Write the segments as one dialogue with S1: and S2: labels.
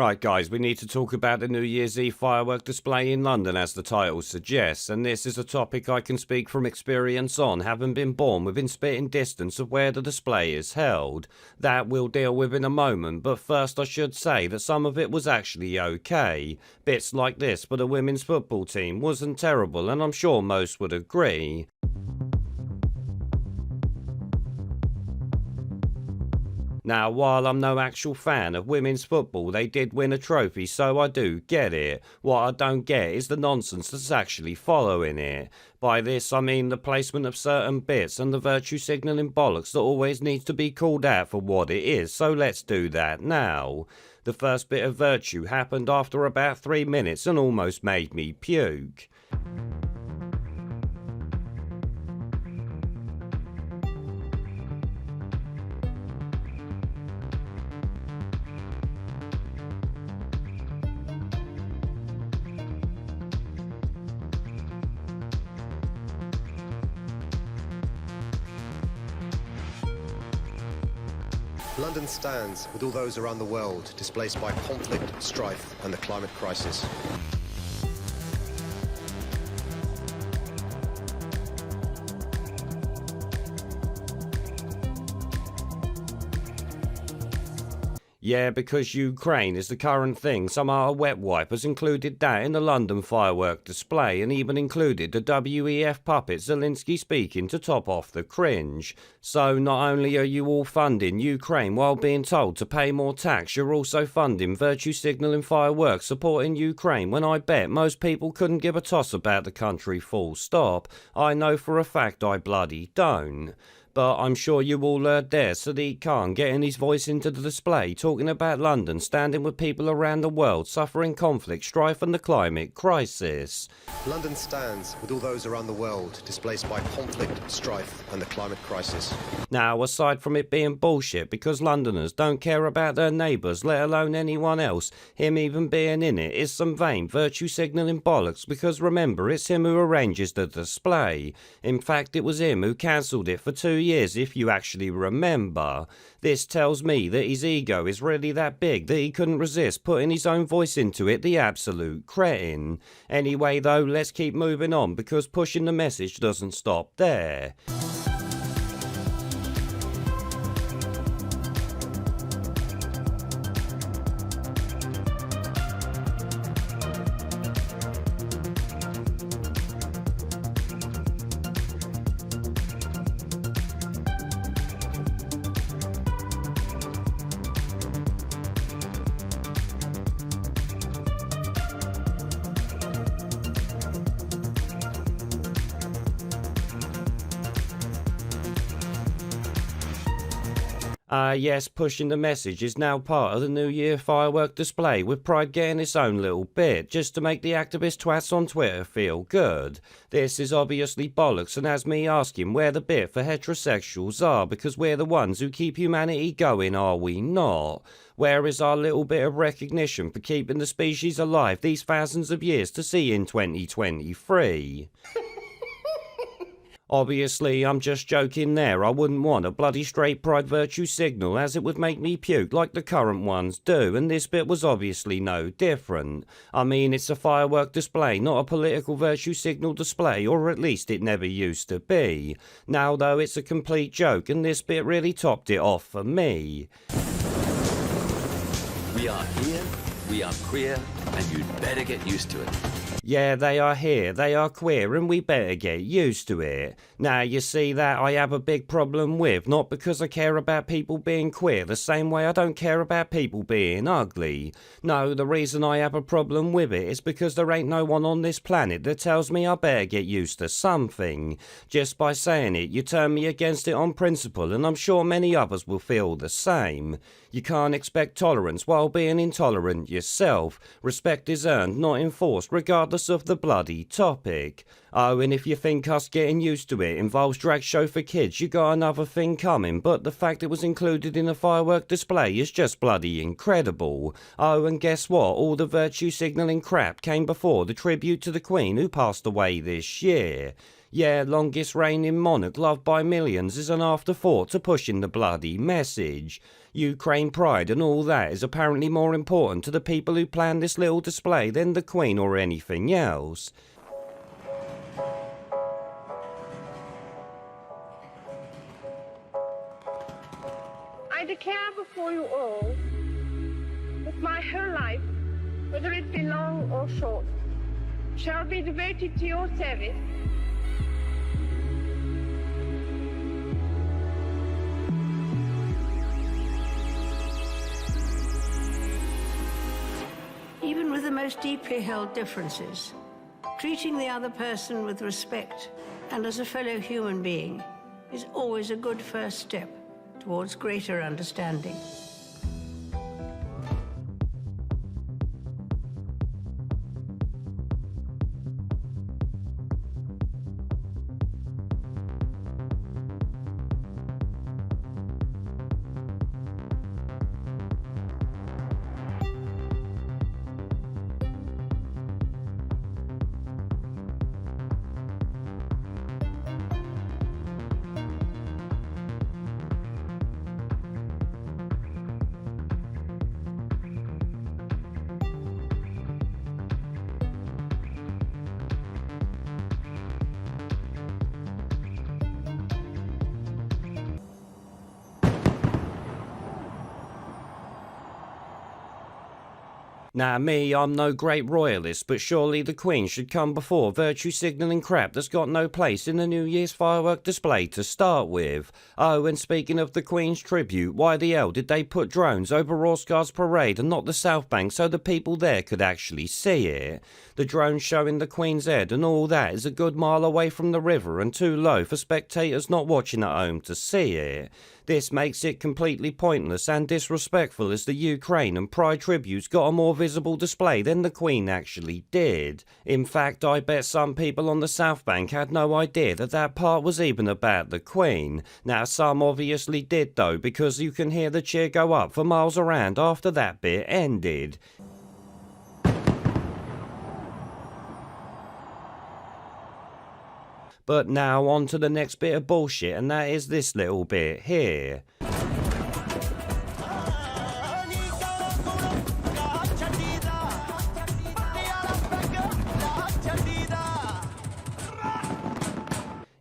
S1: Right, guys, we need to talk about the New Year's Eve firework display in London, as the title suggests, and this is a topic I can speak from experience on, having been born within spitting distance of where the display is held. That we'll deal with in a moment, but first I should say that some of it was actually okay. Bits like this for the women's football team wasn't terrible, and I'm sure most would agree. Now, while I'm no actual fan of women's football, they did win a trophy, so I do get it. What I don't get is the nonsense that's actually following it. By this, I mean the placement of certain bits and the virtue signalling bollocks that always needs to be called out for what it is, so let's do that now. The first bit of virtue happened after about 3 minutes and almost made me puke.
S2: London stands with all those around the world displaced by conflict, strife and the climate crisis.
S1: Yeah, because Ukraine is the current thing, some of our wet wipers included that in the London firework display and even included the WEF puppet Zelensky speaking to top off the cringe. So not only are you all funding Ukraine while being told to pay more tax, you're also funding virtue signalling fireworks supporting Ukraine when I bet most people couldn't give a toss about the country full stop. I know for a fact I bloody don't. But I'm sure you all heard there Sadiq Khan getting his voice into the display talking about London standing with people around the world suffering conflict, strife and the climate crisis.
S2: London stands with all those around the world displaced by conflict, strife and the climate crisis.
S1: Now, aside from it being bullshit because Londoners don't care about their neighbours, let alone anyone else, him even being in it is some vain virtue signalling bollocks because remember, it's him who arranges the display. In fact, it was him who cancelled it for 2 years if you actually remember. This tells me that his ego is really that big that he couldn't resist putting his own voice into it, the absolute cretin. Anyway though, let's keep moving on because pushing the message doesn't stop there. Yes, pushing the message is now part of the New Year firework display, with Pride getting its own little bit, just to make the activist twats on Twitter feel good. This is obviously bollocks and has me asking where the bit for heterosexuals are, because we're the ones who keep humanity going, are we not? Where is our little bit of recognition for keeping the species alive these thousands of years to see in 2023? Obviously, I'm just joking there. I wouldn't want a bloody straight pride virtue signal as it would make me puke like the current ones do, and this bit was obviously no different. I mean, it's a firework display, not a political virtue signal display, or at least it never used to be. Now though, it's a complete joke, and this bit really topped it off for me.
S3: We are here, we are queer, and you'd better get used to it.
S1: Yeah, they are here, they are queer, and we better get used to it. Now, you see that I have a big problem with, not because I care about people being queer the same way I don't care about people being ugly. No, the reason I have a problem with it is because there ain't no one on this planet that tells me I better get used to something. Just by saying it, you turn me against it on principle, and I'm sure many others will feel the same. You can't expect tolerance while being intolerant yourself. Respect is earned, not enforced, regardless of the bloody topic. Oh, and if you think us getting used to it involves drag show for kids, you got another thing coming, but the fact it was included in a firework display is just bloody incredible. Oh, and guess what? All the virtue signalling crap came before the tribute to the Queen who passed away this year. Yeah, longest reigning monarch loved by millions is an afterthought to pushing the bloody message. Ukraine pride and all that is apparently more important to the people who planned this little display than the Queen or anything else.
S4: I declare before you all that my whole life, whether it be long or short, shall be devoted to your service.
S5: Even with the most deeply held differences, treating the other person with respect and as a fellow human being is always a good first step towards greater understanding.
S1: Now me, I'm no great royalist, but surely the Queen should come before virtue signalling crap that's got no place in the New Year's firework display to start with. Oh, and speaking of the Queen's tribute, why the hell did they put drones over Rosgar's parade and not the South Bank so the people there could actually see it? The drone showing the Queen's head and all that is a good mile away from the river and too low for spectators not watching at home to see it. This makes it completely pointless and disrespectful as the Ukraine and Pride tributes got a more visible display than the Queen actually did. In fact, I bet some people on the South Bank had no idea that that part was even about the Queen. Now some obviously did though, because you can hear the cheer go up for miles around after that bit ended. But now on to the next bit of bullshit, and that is this little bit here.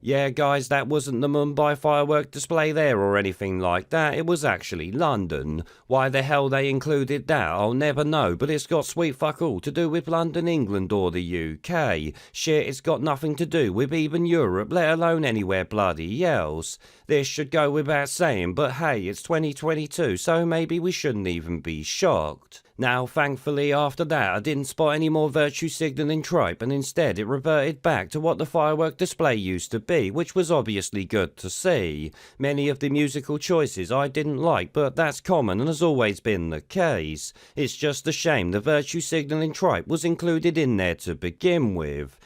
S1: Yeah guys, that wasn't the Mumbai firework display there or anything like that, it was actually London. Why the hell they included that, I'll never know, but it's got sweet fuck all to do with London, England or the UK. Shit, it's got nothing to do with even Europe, let alone anywhere bloody else. This should go without saying, but hey, it's 2022, so maybe we shouldn't even be shocked. Now, thankfully, after that, I didn't spot any more virtue signalling tripe, and instead it reverted back to what the firework display used to be, which was obviously good to see. Many of the musical choices I didn't like, but that's common and has always been the case. It's just a shame the virtue signalling tripe was included in there to begin with.